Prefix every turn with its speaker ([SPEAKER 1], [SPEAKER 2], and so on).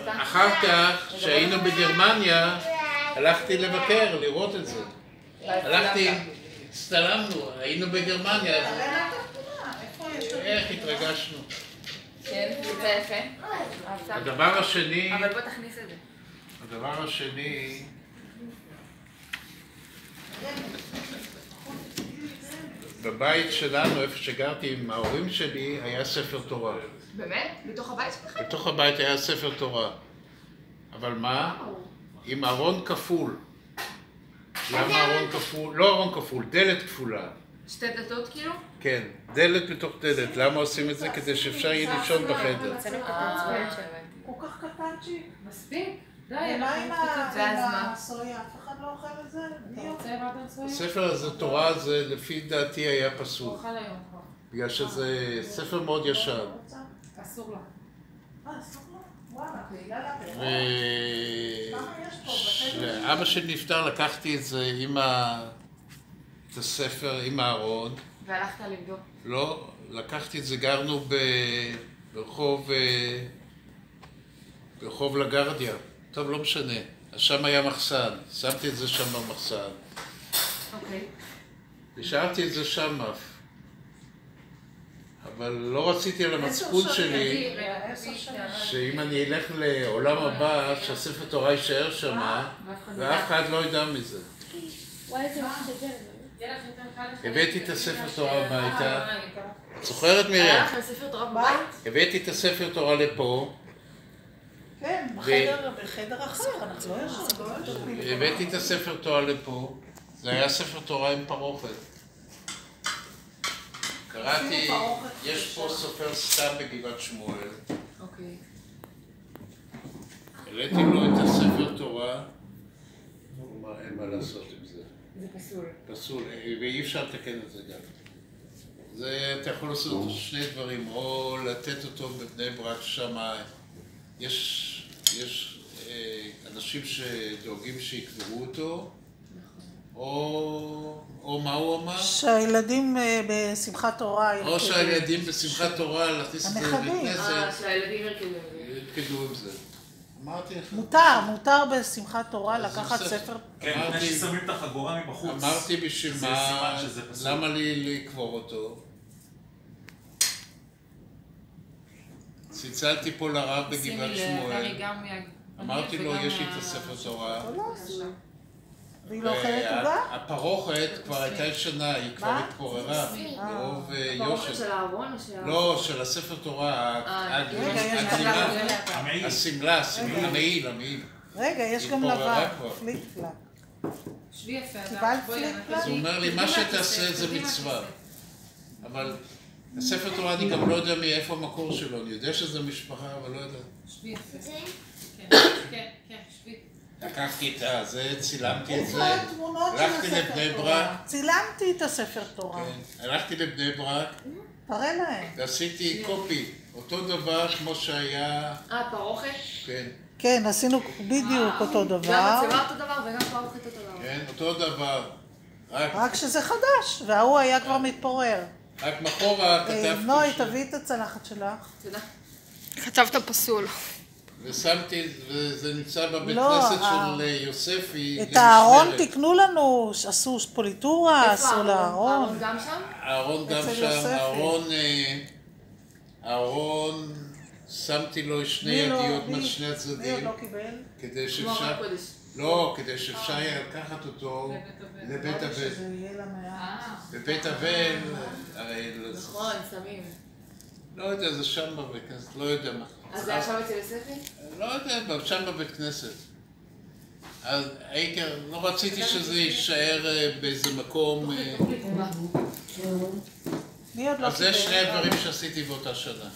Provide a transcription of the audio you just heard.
[SPEAKER 1] אחר כך, כשהיינו בגרמניה, הלכתי לבקר, לראות את זה. הלכתי, הצטלמנו, היינו בגרמניה. איך התרגשנו.
[SPEAKER 2] כן, זה יפה.
[SPEAKER 1] הדבר השני...
[SPEAKER 2] אבל בוא תכניס את זה.
[SPEAKER 1] הדבר השני... בבית שלנו, איפה שגרתי עם ההורים שלי, היה ספר תורה.
[SPEAKER 2] באמת? בתוך הבית שלך?
[SPEAKER 1] בתוך הבית היה ספר תורה. אבל מה? עם ארון כפול. למה ארון כפול? לא ארון כפול, דלת כפולה.
[SPEAKER 2] שתי דלתות כאילו?
[SPEAKER 1] כן, דלת בתוך דלת. למה עושים את זה? כדי שאפשר יהיה לישון בחדר.
[SPEAKER 3] כל כך קטנצ'י.
[SPEAKER 2] מספיק. די,
[SPEAKER 3] מה עם
[SPEAKER 2] ואז מה?
[SPEAKER 3] הסויה? אף אחד לא אוכל את זה?
[SPEAKER 2] אתה רוצה רבן סויה?
[SPEAKER 1] הספר הזה, תורה, זה לפי דעתי היה פסול.
[SPEAKER 2] הוא אוכל היום כבר.
[SPEAKER 1] בגלל שזה ספר מאוד ישן.
[SPEAKER 2] אסור לה.
[SPEAKER 3] אסור לו? וואלה, בגלל
[SPEAKER 1] ואבא שלי נפטר, לקחתי את זה את הספר עם הארון.
[SPEAKER 2] והלכת לבדוק.
[SPEAKER 1] לא, לקחתי את זה, גרנו ברחוב לגרדיה. טוב, לא משנה. שם היה מחסן, שמתי את זה שם במחסן.
[SPEAKER 2] אוקיי.
[SPEAKER 1] השארתי את זה שם. אבל לא רציתי על המצפון שלי, שאם אני אלך לעולם הבא, שהספר תורה יישאר שם, ואף אחד לא ידע מזה. הבאתי את הספר תורה הביתה. את זוכרת מרים?
[SPEAKER 2] היה לך ספר תורה בבית?
[SPEAKER 1] הבאתי את הספר תורה לפה.
[SPEAKER 3] כן, בחדר אחר, אנחנו לא יושבים.
[SPEAKER 1] הבאתי את הספר תורה לפה. זה היה ספר תורה עם פרוכת. קראתי, יש פה סופר סתם בגבעת שמואל.
[SPEAKER 2] אוקיי.
[SPEAKER 1] העליתי לו את הספר תורה. אין מה לעשות עם זה.
[SPEAKER 2] זה פסול.
[SPEAKER 1] פסול, ואי אפשר לתקן את זה גם. אתה יכול לעשות שני דברים, או לתת אותו בבני ברק, שם יש אנשים שדואגים שיקברו אותו, או מה הוא אמר?
[SPEAKER 3] שהילדים בשמחת תורה...
[SPEAKER 1] או שהילדים בשמחת תורה, להכניס את זה לבית כנסת.
[SPEAKER 2] שהילדים
[SPEAKER 1] ירקדו עם זה. אמרתי לך.
[SPEAKER 3] מותר בשמחת תורה לקחת ספר...
[SPEAKER 4] כן, לפני ששמים את החגורה מבחוץ.
[SPEAKER 1] אמרתי בשביל מה, למה לי לקבור אותו? צלצלתי פה לרב בגבעת שמואל. אמרתי לו, יש לי את הספר תורה.
[SPEAKER 3] והיא לא אוכלת עוגה?
[SPEAKER 1] הפרוכת כבר הייתה ישנה, היא כבר התפוררה. ברוב יושר.
[SPEAKER 2] הפרוכת של הארון או של...
[SPEAKER 1] לא, של הספר תורה. השמלה, המעיל.
[SPEAKER 3] רגע, יש גם לבן. פליק פלק.
[SPEAKER 2] שבי יפה.
[SPEAKER 3] קיבלת פליק פלק?
[SPEAKER 1] אז הוא אומר לי, מה שתעשה זה מצווה. אבל הספר תורה אני גם לא יודע מאיפה המקור שלו. אני יודע שזה משפחה, אבל לא יודע.
[SPEAKER 2] שבי יפה. כן, שבי.
[SPEAKER 1] לקחתי את זה, צילמתי את זה, הלכתי לבני ברק.
[SPEAKER 3] צילמתי את הספר תורה.
[SPEAKER 1] הלכתי לבני ברק.
[SPEAKER 3] תראה להם.
[SPEAKER 1] ועשיתי קופי, אותו דבר כמו שהיה...
[SPEAKER 2] פרוכת?
[SPEAKER 1] כן.
[SPEAKER 3] כן, עשינו בדיוק אותו דבר.
[SPEAKER 2] גם מצלמה אותו דבר וגם פרוכת אותו דבר.
[SPEAKER 1] כן, אותו דבר.
[SPEAKER 3] רק שזה חדש, וההוא היה כבר מתפורר.
[SPEAKER 1] רק מחורה כתבתי...
[SPEAKER 3] נוי, תביאי את הצלחת שלך.
[SPEAKER 2] תודה. כתבת פסול.
[SPEAKER 1] ושמתי, וזה נמצא בבית כנסת של יוספי.
[SPEAKER 3] את הארון תקנו לנו, עשו פוליטורה, עשו לארון.
[SPEAKER 2] הארון גם שם?
[SPEAKER 1] הארון גם שם, הארון, שמתי לו שני ידיות משני הצדדים.
[SPEAKER 3] מי עוד לא קיבל?
[SPEAKER 1] כדי שאפשר... לא, כדי שאפשר יהיה לקחת אותו לבית אבל. בבית אבל, הרי...
[SPEAKER 2] נכון, שמים.
[SPEAKER 1] לא יודע, זה שם בבית כנסת, לא יודע מה.
[SPEAKER 2] אז זה היה שם אצל יוספי?
[SPEAKER 1] לא יודע, שם בבית כנסת. אז לא רציתי שזה יישאר באיזה מקום...
[SPEAKER 3] מי עוד לא קיבל?
[SPEAKER 1] אז זה שני הדברים שעשיתי באותה שנה.